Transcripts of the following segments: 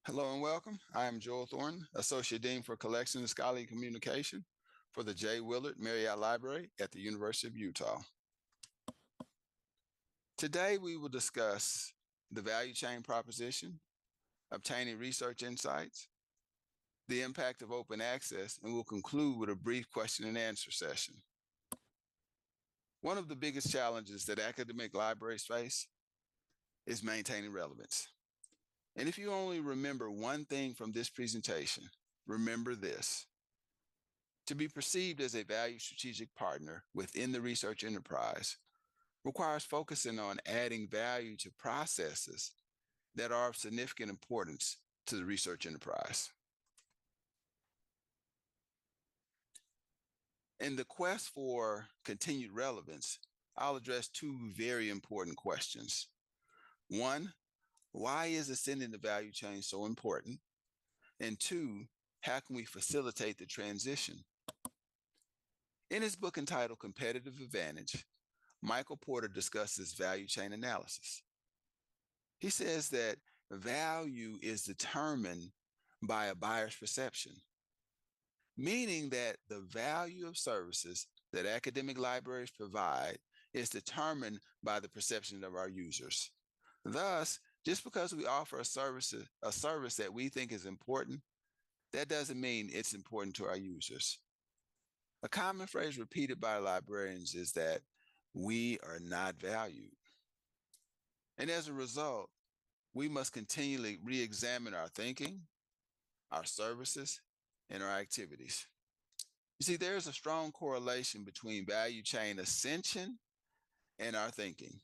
Hello and welcome. I am Joel Thornton, Associate Dean for Collection and Scholarly Communication for the J. Willard Marriott Library at the University of Utah. Today we will discuss the value chain proposition, obtaining research insights, the impact of open access, and we'll conclude with a brief question and answer session. One of the biggest challenges that academic libraries face is maintaining relevance. And if you only remember one thing from this presentation, remember this. To be perceived as a valued strategic partner within the research enterprise requires focusing on adding value to processes that are of significant importance to the research enterprise. In the quest for continued relevance, I'll address two very important questions. One, why is ascending the value chain so important? And two, how can we facilitate the transition? In his book entitled Competitive Advantage, Michael Porter discusses value chain analysis. He says that value is determined by a buyer's perception, meaning that the value of services that academic libraries provide is determined by the perception of our users. Thus, just because we offer a service that we think is important, that doesn't mean it's important to our users. A common phrase repeated by librarians is that we are not valued. And as a result, we must continually re-examine our thinking, our services, and our activities. You see, there's a strong correlation between value chain ascension and our thinking.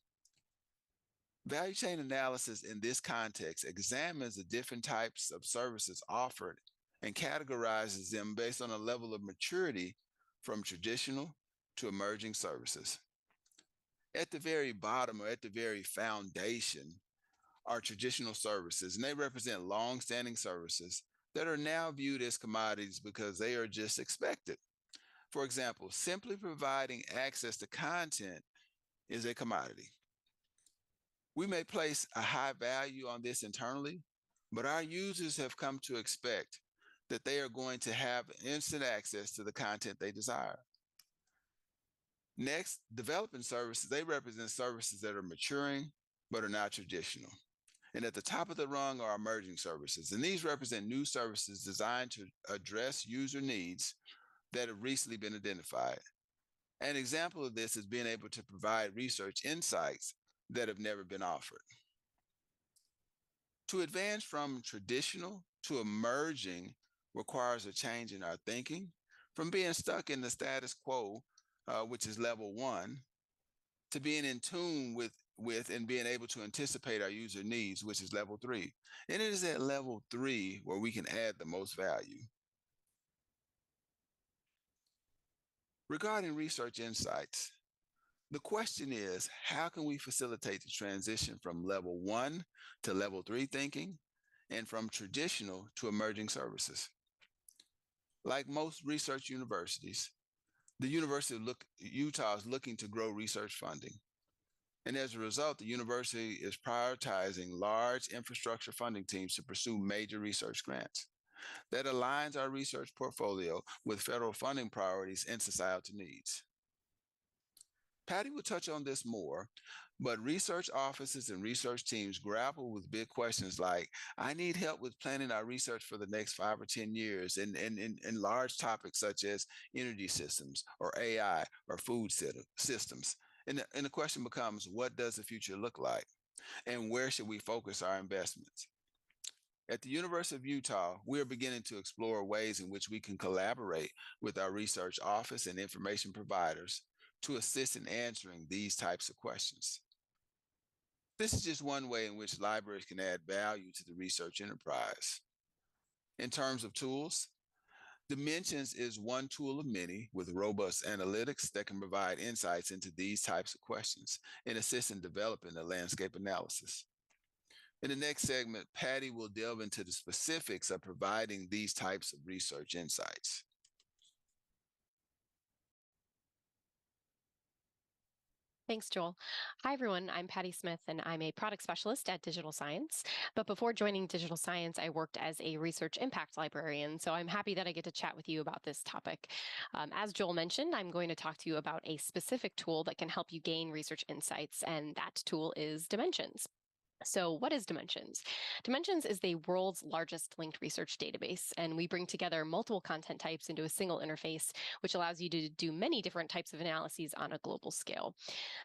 Value chain analysis in this context examines the different types of services offered and categorizes them based on a level of maturity from traditional to emerging services. At the very bottom or at the very foundation are traditional services, and they represent long-standing services that are now viewed as commodities because they are just expected. For example, simply providing access to content is a commodity. We may place a high value on this internally, but our users have come to expect that they are going to have instant access to the content they desire. Next, developing services, they represent services that are maturing but are not traditional. And at the top of the rung are emerging services. And these represent new services designed to address user needs that have recently been identified. An example of this is being able to provide research insights that have never been offered. To advance from traditional to emerging requires a change in our thinking, from being stuck in the status quo, which is level one, to being in tune with and being able to anticipate our user needs, which is level three. And it is at level three where we can add the most value. Regarding research insights, the question is, how can we facilitate the transition from level one to level three thinking and from traditional to emerging services? Like most research universities, the University of Utah is looking to grow research funding. And as a result, the university is prioritizing large infrastructure funding teams to pursue major research grants. That aligns our research portfolio with federal funding priorities and societal needs. Patty will touch on this more, but research offices and research teams grapple with big questions like, I need help with planning our research for the next 5 or 10 years, and large topics such as energy systems or AI or food systems. And the question becomes, what does the future look like? And where should we focus our investments? At the University of Utah, we are beginning to explore ways in which we can collaborate with our research office and information providers to assist in answering these types of questions. This is just one way in which libraries can add value to the research enterprise. In terms of tools, Dimensions is one tool of many with robust analytics that can provide insights into these types of questions and assist in developing a landscape analysis. In the next segment, Patty will delve into the specifics of providing these types of research insights. Thanks, Joel. Hi, everyone. I'm Patty Smith, and I'm a product specialist at Digital Science. But before joining Digital Science, I worked as a research impact librarian. So I'm happy that I get to chat with you about this topic. As Joel mentioned, I'm going to talk to you about a specific tool that can help you gain research insights, and that tool is Dimensions. So, what is Dimensions? Dimensions is the world's largest linked research database, and we bring together multiple content types into a single interface, which allows you to do many different types of analyses on a global scale.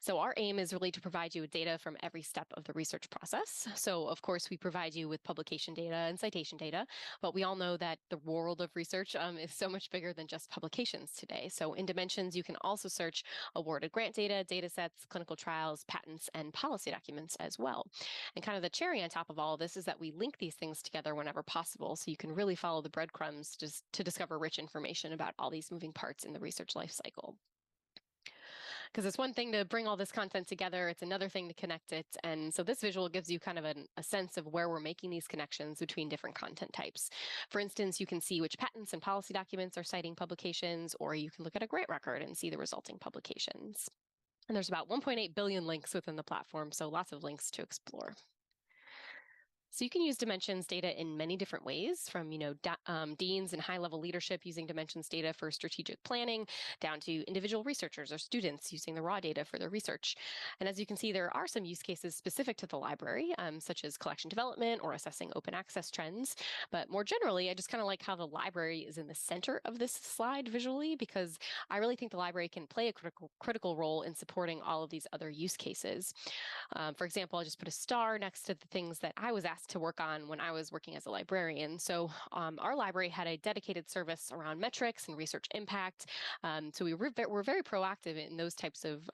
So, our aim is really to provide you with data from every step of the research process. So, of course, we provide you with publication data and citation data, but we all know that the world of research is so much bigger than just publications today. So, in Dimensions, you can also search awarded grant data, data sets, clinical trials, patents, and policy documents as well. And kind of the cherry on top of all of this is that we link these things together whenever possible, so you can really follow the breadcrumbs just to discover rich information about all these moving parts in the research life cycle. Because it's one thing to bring all this content together, it's another thing to connect it. And so this visual gives you kind of a sense of where we're making these connections between different content types. For instance, you can see which patents and policy documents are citing publications, or you can look at a grant record and see the resulting publications. And there's about 1.8 billion links within the platform, so lots of links to explore. So you can use Dimensions data in many different ways, from deans and high-level leadership using Dimensions data for strategic planning, down to individual researchers or students using the raw data for their research. And as you can see, there are some use cases specific to the library, such as collection development or assessing open access trends. But more generally, I just kind of like how the library is in the center of this slide visually, because I really think the library can play a critical role in supporting all of these other use cases. For example, I'll just put a star next to the things that I was asked to work on when I was working as a librarian. So our library had a dedicated service around metrics and research impact. So we were very proactive in those types of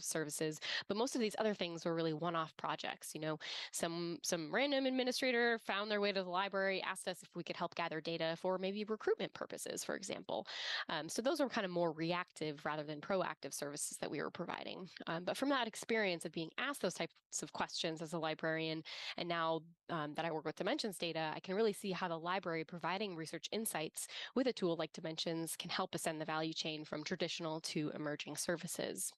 services. But most of these other things were really one-off projects. You know, some random administrator found their way to the library, asked us if we could help gather data for maybe recruitment purposes, for example. So those were kind of more reactive rather than proactive services that we were providing. But from that experience of being asked those types of questions as a librarian, and now that I work with Dimensions data, I can really see how the library providing research insights with a tool like Dimensions can help ascend the value chain from traditional to emerging services.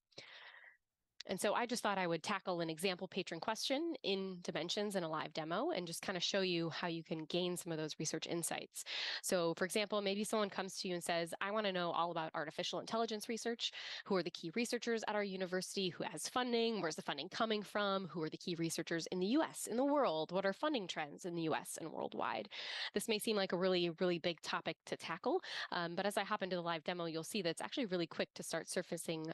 And so I just thought I would tackle an example patron question in Dimensions in a live demo and just kind of show you how you can gain some of those research insights. So for example, maybe someone comes to you and says, I want to know all about artificial intelligence research. Who are the key researchers at our university? Who has funding? Where's the funding coming from? Who are the key researchers in the US, in the world? What are funding trends in the US and worldwide? This may seem like a really, really big topic to tackle, but as I hop into the live demo, you'll see that it's actually really quick to start surfacing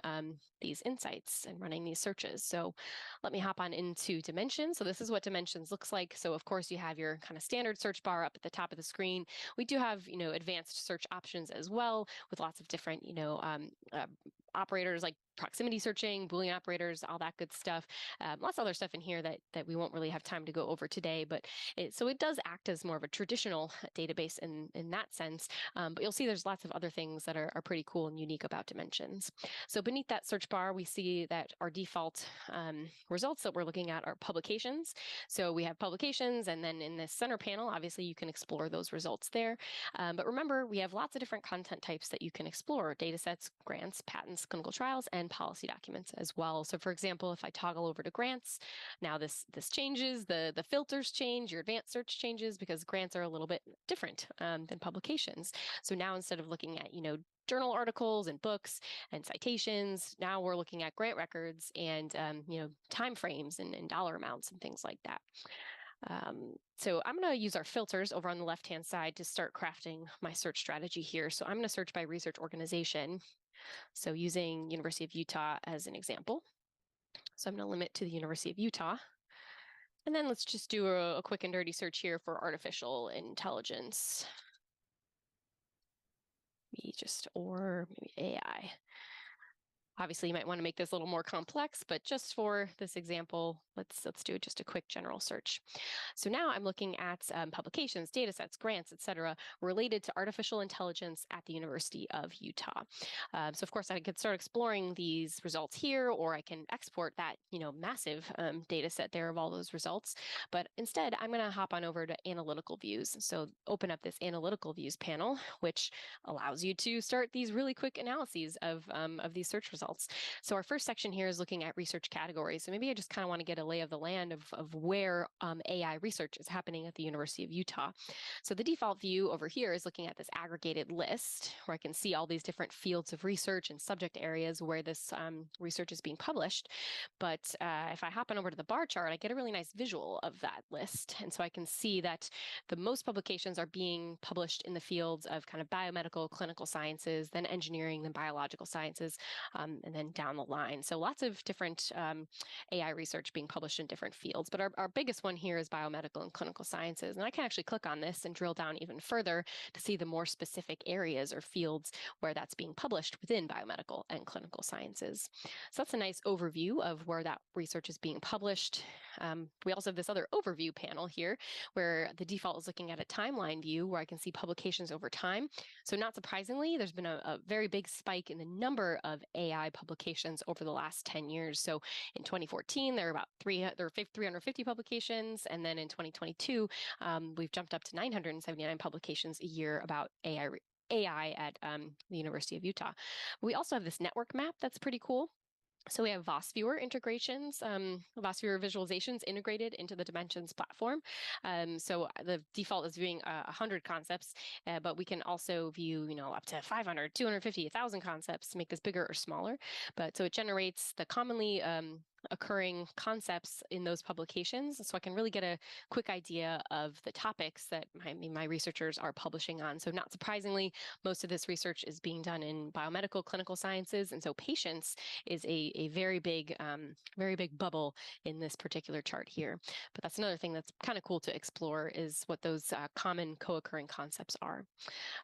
these insights and running these searches. So let me hop on into Dimensions. So this is what Dimensions looks like. So of course you have your kind of standard search bar up at the top of the screen. We do have, advanced search options as well with lots of different, operators like proximity searching, Boolean operators, all that good stuff. Lots of other stuff in here that we won't really have time to go over today, but it does act as more of a traditional database in that sense. But you'll see there's lots of other things that are pretty cool and unique about Dimensions. So beneath that search bar, we see that our default results that we're looking at are publications. So we have publications, and then in this center panel, obviously you can explore those results there. But remember, we have lots of different content types that you can explore: data sets, grants, patents, clinical trials, and policy documents as well. So for example, if I toggle over to grants, now this changes, the filters change, your advanced search changes, because grants are a little bit different than publications. So now instead of looking at, journal articles and books and citations, now we're looking at grant records and, time frames and dollar amounts and things like that. So I'm going to use our filters over on the left-hand side to start crafting my search strategy here. So I'm going to search by research organization. So using University of Utah as an example. So I'm going to limit to the University of Utah. And then let's just do a quick and dirty search here for artificial intelligence. Or maybe AI. Obviously, you might want to make this a little more complex, but just for this example, let's do just a quick general search. So now I'm looking at publications, data sets, grants, et cetera, related to artificial intelligence at the University of Utah. So of course, I could start exploring these results here, or I can export that, massive data set there of all those results. But instead, I'm going to hop on over to analytical views. So open up this analytical views panel, which allows you to start these really quick analyses of these search results. results. So our first section here is looking at research categories. So maybe I just kind of want to get a lay of the land of where AI research is happening at the University of Utah. So the default view over here is looking at this aggregated list where I can see all these different fields of research and subject areas where this research is being published. But if I hop on over to the bar chart, I get a really nice visual of that list. And so I can see that the most publications are being published in the fields of kind of biomedical, clinical sciences, then engineering, then biological sciences, and then down the line. So lots of different AI research being published in different fields. But our biggest one here is biomedical and clinical sciences. And I can actually click on this and drill down even further to see the more specific areas or fields where that's being published within biomedical and clinical sciences. So that's a nice overview of where that research is being published. We also have this other overview panel here where the default is looking at a timeline view where I can see publications over time. So not surprisingly, there's been a very big spike in the number of AI publications over the last 10 years. So in 2014, there were about 350 publications. And then in 2022, we've jumped up to 979 publications a year about AI at the University of Utah. We also have this network map that's pretty cool. So we have VOSviewer integrations, VOSviewer visualizations integrated into the Dimensions platform. So the default is viewing 100 concepts, but we can also view, up to 500, 250, 1,000 concepts to make this bigger or smaller. But so it generates the commonly occurring concepts in those publications, so I can really get a quick idea of the topics that my researchers are publishing on. So not surprisingly, most of this research is being done in biomedical clinical sciences, and so patients is a very big bubble in this particular chart here. But that's another thing that's kind of cool to explore is what those common co-occurring concepts are.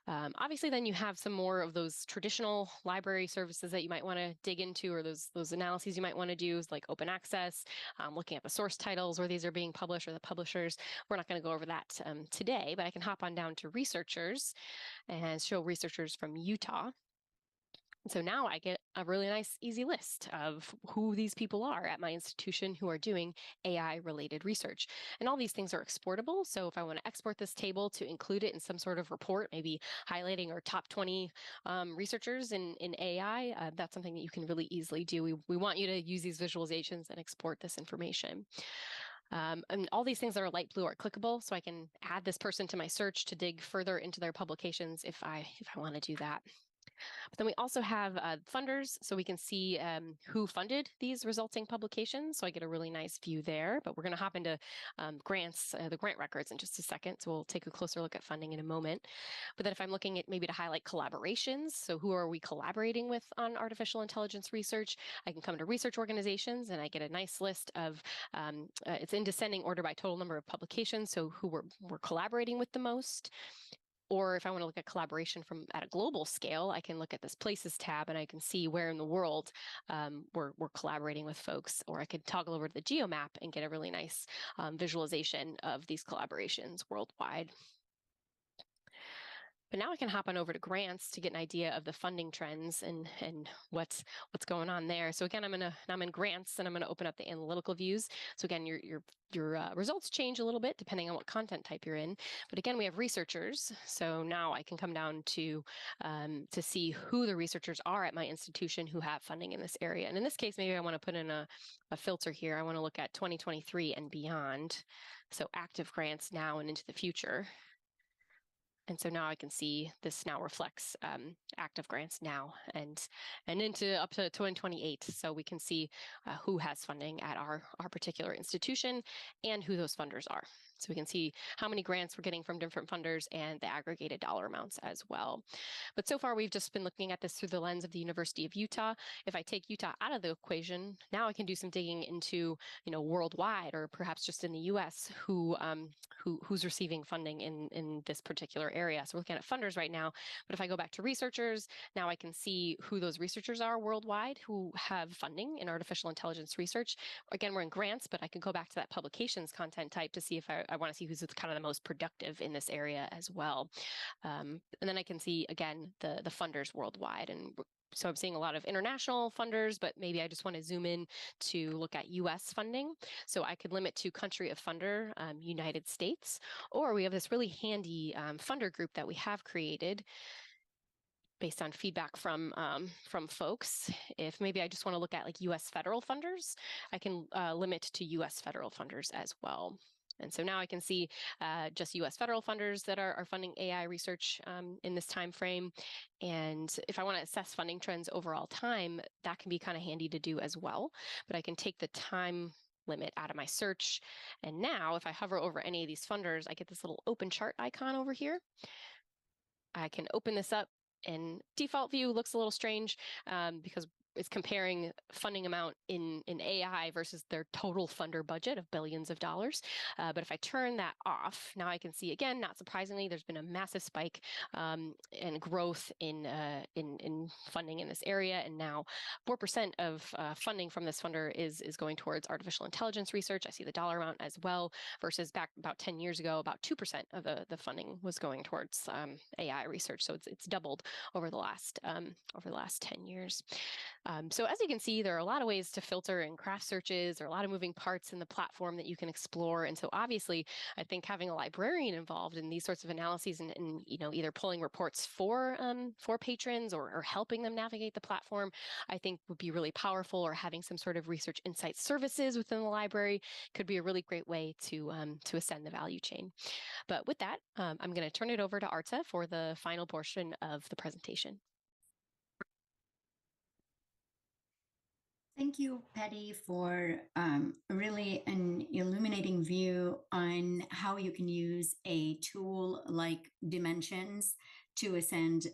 Obviously, then you have some more of those traditional library services that you might want to dig into, or those analyses you might want to do, like open access, looking at the source titles where these are being published or the publishers. We're not going to go over that today, but I can hop on down to researchers and show researchers from Utah. So now I get a really nice, easy list of who these people are at my institution who are doing AI-related research. And all these things are exportable. So if I want to export this table to include it in some sort of report, maybe highlighting our top 20 researchers in AI, that's something that you can really easily do. We want you to use these visualizations and export this information. And all these things that are light blue are clickable, so I can add this person to my search to dig further into their publications if I want to do that. But then we also have funders, so we can see who funded these resulting publications. So I get a really nice view there. But we're going to hop into grants, the grant records in just a second. So we'll take a closer look at funding in a moment. But then if I'm looking at maybe to highlight collaborations, so who are we collaborating with on artificial intelligence research, I can come to research organizations and I get a nice list of, it's in descending order by total number of publications, so who we're collaborating with the most. Or if I want to look at collaboration at a global scale, I can look at this Places tab and I can see where in the world we're collaborating with folks. Or I could toggle over to the GeoMap and get a really nice visualization of these collaborations worldwide. But now I can hop on over to grants to get an idea of the funding trends and what's going on there. So again, I'm in grants and I'm gonna open up the analytical views. So again, your results change a little bit depending on what content type you're in. But again, we have researchers. So now I can come down to see who the researchers are at my institution who have funding in this area. And in this case, maybe I want to put in a filter here. I want to look at 2023 and beyond. So active grants now and into the future. And so now I can see this now reflects active grants now and into up to 2028. So we can see who has funding at our particular institution and who those funders are. So we can see how many grants we're getting from different funders and the aggregated dollar amounts as well. But so far, we've just been looking at this through the lens of the University of Utah. If I take Utah out of the equation, now I can do some digging into, worldwide or perhaps just in the US who's receiving funding in this particular area. So we're looking at funders right now. But if I go back to researchers, now I can see who those researchers are worldwide who have funding in artificial intelligence research. Again, we're in grants, but I can go back to that publications content type to see if I want to see who's kind of the most productive in this area as well. And then I can see, again, the funders worldwide. And so I'm seeing a lot of international funders, but maybe I just want to zoom in to look at US funding. So I could limit to country of funder, United States, or we have this really handy funder group that we have created based on feedback from folks. If maybe I just want to look at like U.S. federal funders, I can limit to U.S. federal funders as well. And so now I can see just U.S. federal funders that are funding AI research in this time frame. And if I want to assess funding trends over all time, that can be kind of handy to do as well. But I can take the time limit out of my search. And now if I hover over any of these funders, I get this little open chart icon over here. I can open this up, and default view looks a little strange because it's comparing funding amount in AI versus their total funder budget of billions of dollars. But if I turn that off, now I can see, again, not surprisingly, there's been a massive spike and growth in funding in this area. And now 4% of funding from this funder is going towards artificial intelligence research. I see the dollar amount as well, versus back about 10 years ago, about 2% of the funding was going towards AI research. So it's doubled over the last 10 years. So as you can see, there are a lot of ways to filter and craft searches. There are a lot of moving parts in the platform that you can explore. And so obviously, I think having a librarian involved in these sorts of analyses and either pulling reports for patrons or helping them navigate the platform, I think would be really powerful. Or having some sort of research insight services within the library could be a really great way to ascend the value chain. But with that, I'm going to turn it over to Arta for the final portion of the presentation. Thank you, Patty, for really an illuminating view on how you can use a tool like Dimensions to ascend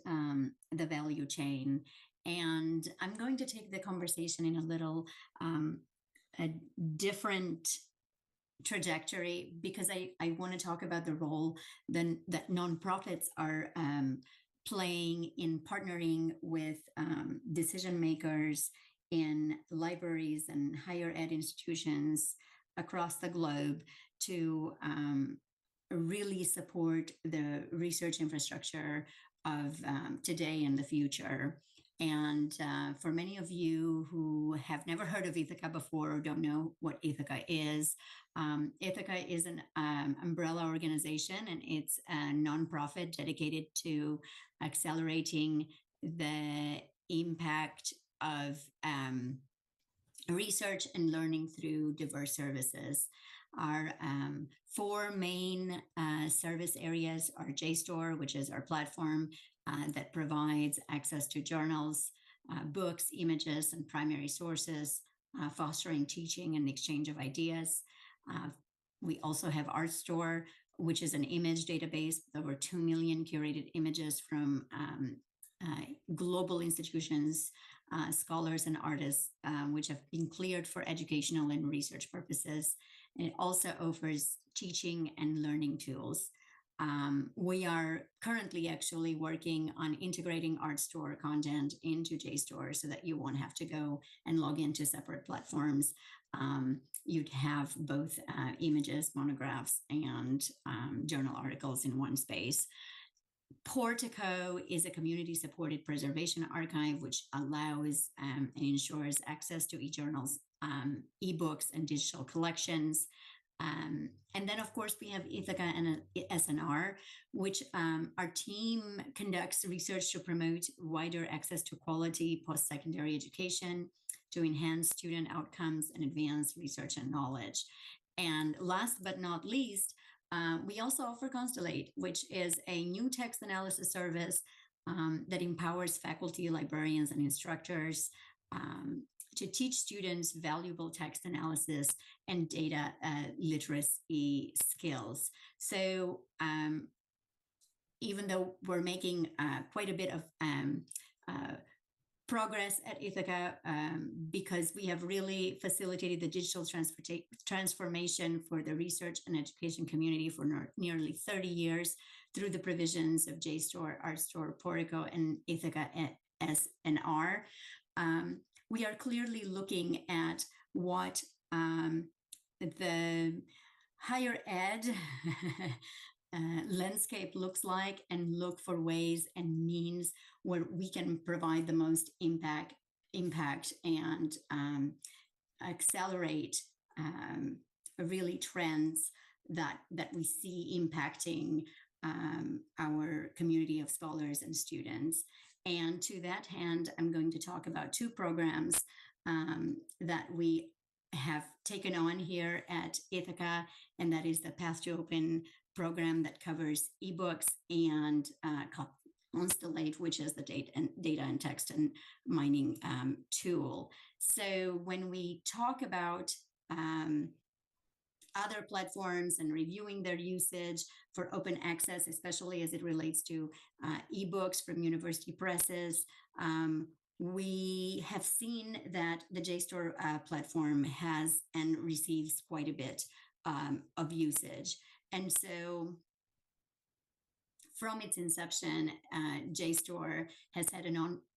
the value chain. And I'm going to take the conversation in a little a different trajectory, because I want to talk about the role that nonprofits are playing in partnering with decision makers in libraries and higher ed institutions across the globe to really support the research infrastructure of today and the future. And for many of you who have never heard of Ithaca before or don't know what Ithaca is an umbrella organization, and it's a nonprofit dedicated to accelerating the impact of research and learning through diverse services. Our four main service areas are JSTOR, which is our platform that provides access to journals, books, images, and primary sources, fostering teaching and exchange of ideas. We also have ArtStore, which is an image database with over 2 million curated images from global institutions, scholars and artists, which have been cleared for educational and research purposes. And it also offers teaching and learning tools. We are currently actually working on integrating ArtStore content into JSTOR so that you won't have to go and log into separate platforms. You'd have both images, monographs, and journal articles in one space. Portico is a community-supported preservation archive, which allows and ensures access to eJournals, ebooks, and digital collections. And then, of course, we have Ithaca and SNR, which our team conducts research to promote wider access to quality post-secondary education, to enhance student outcomes and advance research and knowledge. And last but not least, we also offer Constellate, which is a new text analysis service that empowers faculty, librarians, and instructors to teach students valuable text analysis and data literacy skills. So even though we're making quite a bit of progress at Ithaca, because we have really facilitated the digital transformation for the research and education community for nearly 30 years through the provisions of JSTOR, ArtStore, Portico, and Ithaca SNR. We are clearly looking at what the higher ed landscape looks like, and look for ways and means where we can provide the most impact and accelerate really trends that we see impacting our community of scholars and students. And to that end, I'm going to talk about two programs that we have taken on here at Ithaca, and that is the Path to Open program that covers ebooks and Constellate, which is the data and text and mining tool. So when we talk about other platforms and reviewing their usage for open access, especially as it relates to ebooks from university presses, we have seen that the JSTOR platform has and receives quite a bit of usage. And so from its inception, JSTOR has had a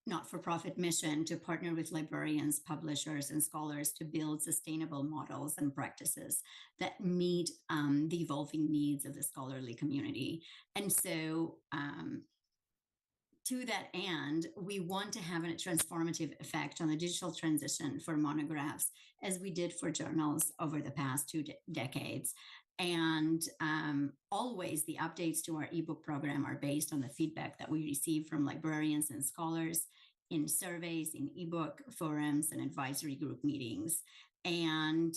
not-for-profit mission to partner with librarians, publishers, and scholars to build sustainable models and practices that meet the evolving needs of the scholarly community. And so to that end, we want to have a transformative effect on the digital transition for monographs, as we did for journals over the past two decades. And always the updates to our ebook program are based on the feedback that we receive from librarians and scholars in surveys, in ebook forums, and advisory group meetings. And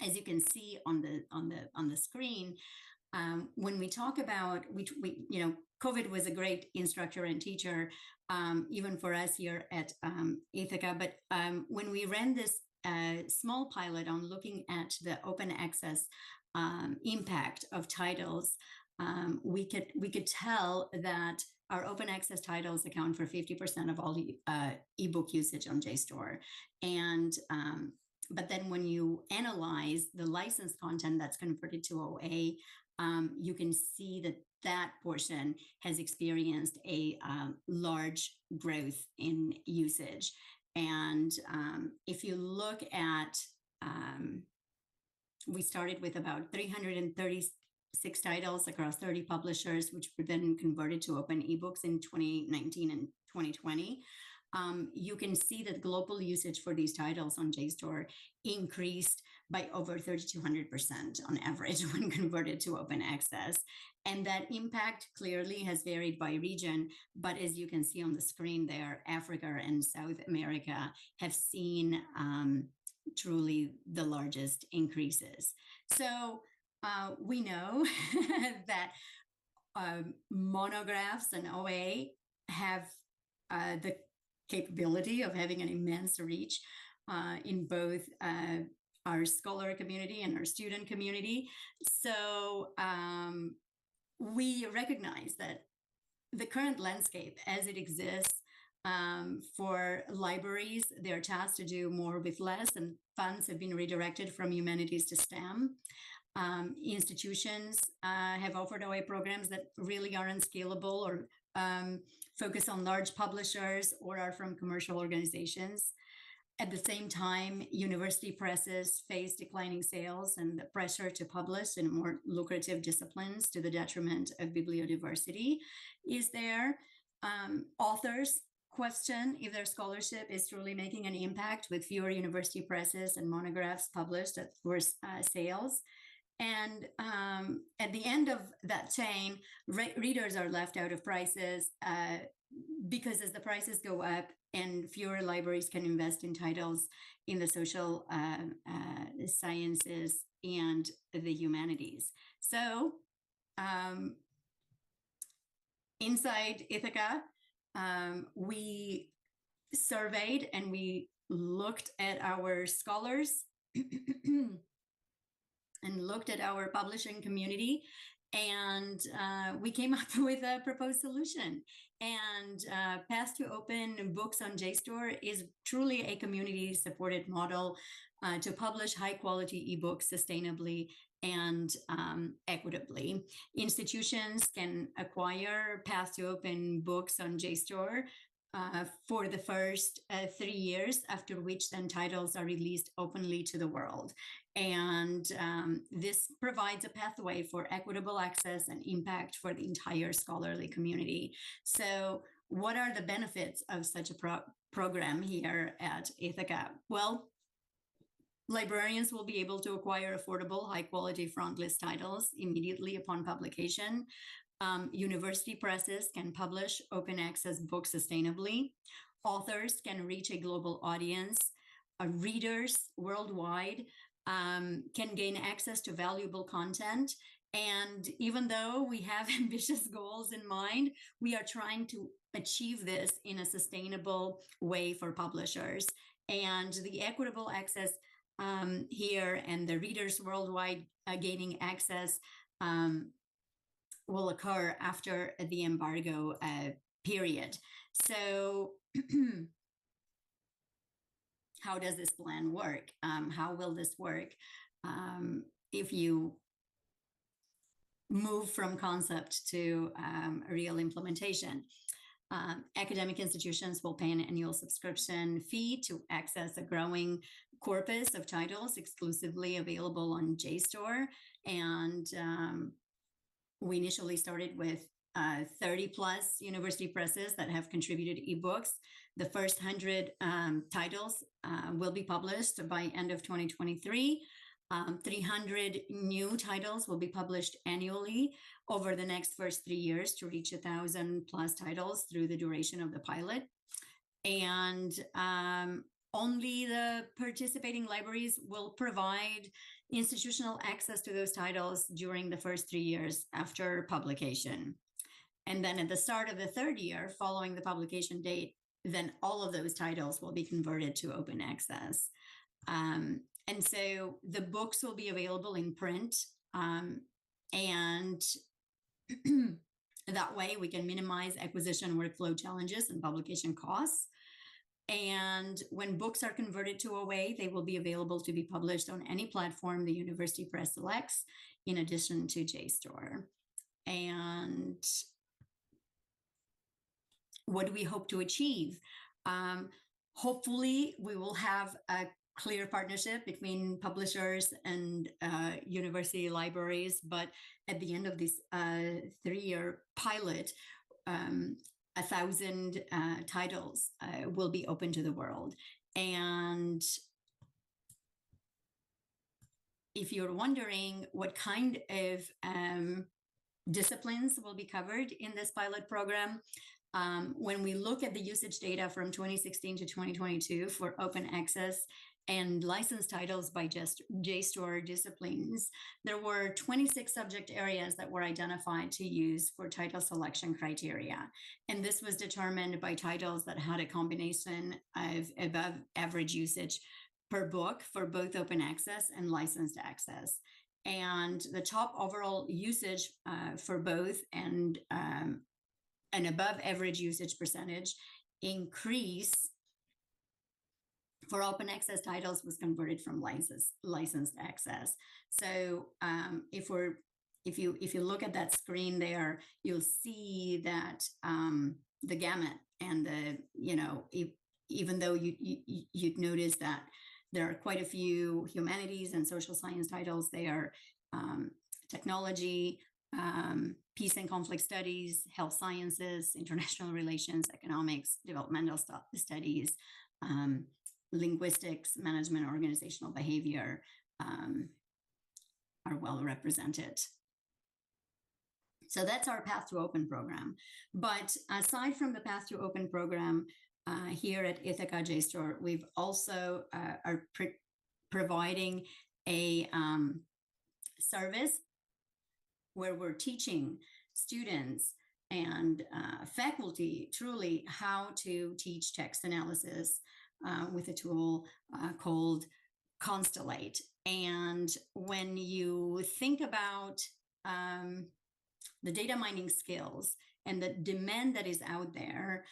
as you can see on the screen, when we talk about, COVID was a great instructor and teacher, even for us here at Ithaca. But when we ran this small pilot on looking at the open access impact of titles, we could tell that our open access titles account for 50% of all ebook usage on JSTOR. And but then when you analyze the licensed content that's converted to OA, you can see that portion has experienced a large growth in usage. And if you look at, we started with about 336 titles across 30 publishers, which were then converted to open ebooks in 2019 and 2020. You can see that global usage for these titles on JSTOR increased by over 3,200% on average when converted to open access. And that impact clearly has varied by region, but as you can see on the screen there, Africa and South America have seen truly the largest increases. So we know that monographs and OA have the capability of having an immense reach in both our scholar community and our student community. So we recognize that the current landscape as it exists for libraries, they're tasked to do more with less, and funds have been redirected from humanities to STEM. Institutions have offered OA programs that really are unscalable or focus on large publishers or are from commercial organizations. At the same time, university presses face declining sales and the pressure to publish in more lucrative disciplines to the detriment of bibliodiversity is there. Authors question if their scholarship is truly making an impact with fewer university presses and monographs published at worse sales. And at the end of that chain, readers are left out of prices because as the prices go up and fewer libraries can invest in titles in the social sciences and the humanities. So inside Ithaca, we surveyed and we looked at our scholars and looked at our publishing community, and we came up with a proposed solution. And Path to Open Books on JSTOR is truly a community-supported model to publish high-quality ebooks sustainably and equitably. Institutions can acquire Path to Open Books on JSTOR for the first 3 years, after which then titles are released openly to the world. And this provides a pathway for equitable access and impact for the entire scholarly community. So what are the benefits of such a program here at Ithaca? Well, librarians will be able to acquire affordable, high-quality frontlist titles immediately upon publication. University presses can publish open access books sustainably. Authors can reach a global audience. Readers worldwide can gain access to valuable content. And even though we have ambitious goals in mind, we are trying to achieve this in a sustainable way for publishers. And the equitable access here and the readers worldwide gaining access will occur after the embargo period. So how does this plan work? How will this work if you move from concept to real implementation? Academic institutions will pay an annual subscription fee to access a growing corpus of titles exclusively available on JSTOR. And we initially started with 30 plus university presses that have contributed ebooks. The first 100 titles will be published by end of 2023. 300 new titles will be published annually over the next first 3 years to reach 1,000 plus titles through the duration of the pilot. And only the participating libraries will provide institutional access to those titles during the first 3 years after publication. And then at the start of the third year, following the publication date, then all of those titles will be converted to open access. And so the books will be available in print. And that way we can minimize acquisition workflow challenges and publication costs. And when books are converted to OA, they will be available to be published on any platform the University Press selects, in addition to JSTOR. And what do we hope to achieve? Hopefully, we will have a clear partnership between publishers and university libraries. But at the end of this 3-year pilot, 1,000 titles will be open to the world. And if you're wondering what kind of disciplines will be covered in this pilot program, when we look at the usage data from 2016 to 2022 for open access and licensed titles by just JSTOR disciplines, there were 26 subject areas that were identified to use for title selection criteria. And this was determined by titles that had a combination of above average usage per book for both open access and licensed access. And the top overall usage for both and an above average usage percentage increase for open access titles was converted from licensed access. So if you look at that screen there, you'll see that the gamut and even though you'd notice that there are quite a few humanities and social science titles there, technology, peace and conflict studies, health sciences, international relations, economics, developmental studies, linguistics, management, organizational behavior are well represented. So that's our Path to Open program. But aside from the Path to Open program, here at Ithaca JSTOR, we've also are providing a service where we're teaching students and faculty truly how to teach text analysis with a tool called Constellate. And when you think about the data mining skills and the demand that is out there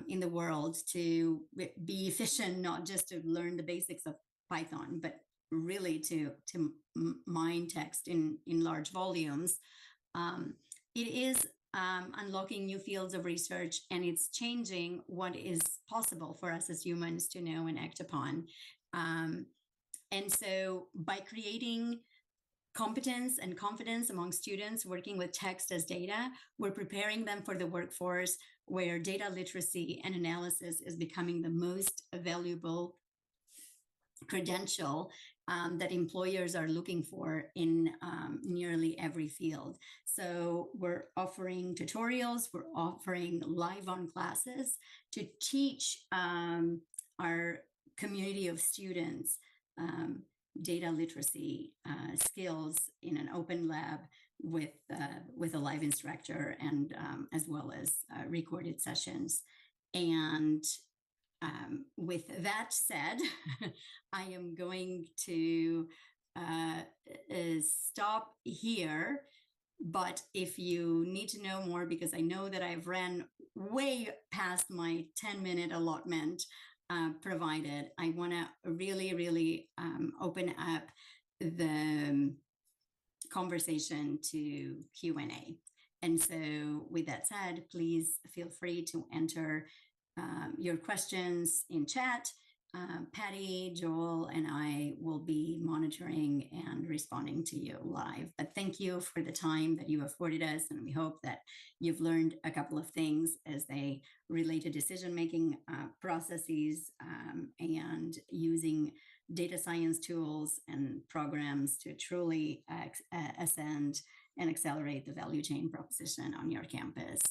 in the world to be efficient, not just to learn the basics of Python, but really to mine text in large volumes, it is unlocking new fields of research, and it's changing what is possible for us as humans to know and act upon. And so by creating competence and confidence among students working with text as data, we're preparing them for the workforce where data literacy and analysis is becoming the most valuable credential that employers are looking for in nearly every field. So we're offering tutorials, we're offering live on classes to teach our community of students data literacy skills in an open lab with a live instructor, and as well as recorded sessions. And with that said, I am going to stop here. But if you need to know more, because I know that I've ran way past my 10-minute allotment provided, I want to really, really open up the conversation to Q&A. And so with that said, please feel free to enter your questions in chat. Patty, Joel, and I will be monitoring and responding to you live. But thank you for the time that you afforded us, and we hope that you've learned a couple of things as they relate to decision-making processes and using data science tools and programs to truly ascend and accelerate the value chain proposition on your campus.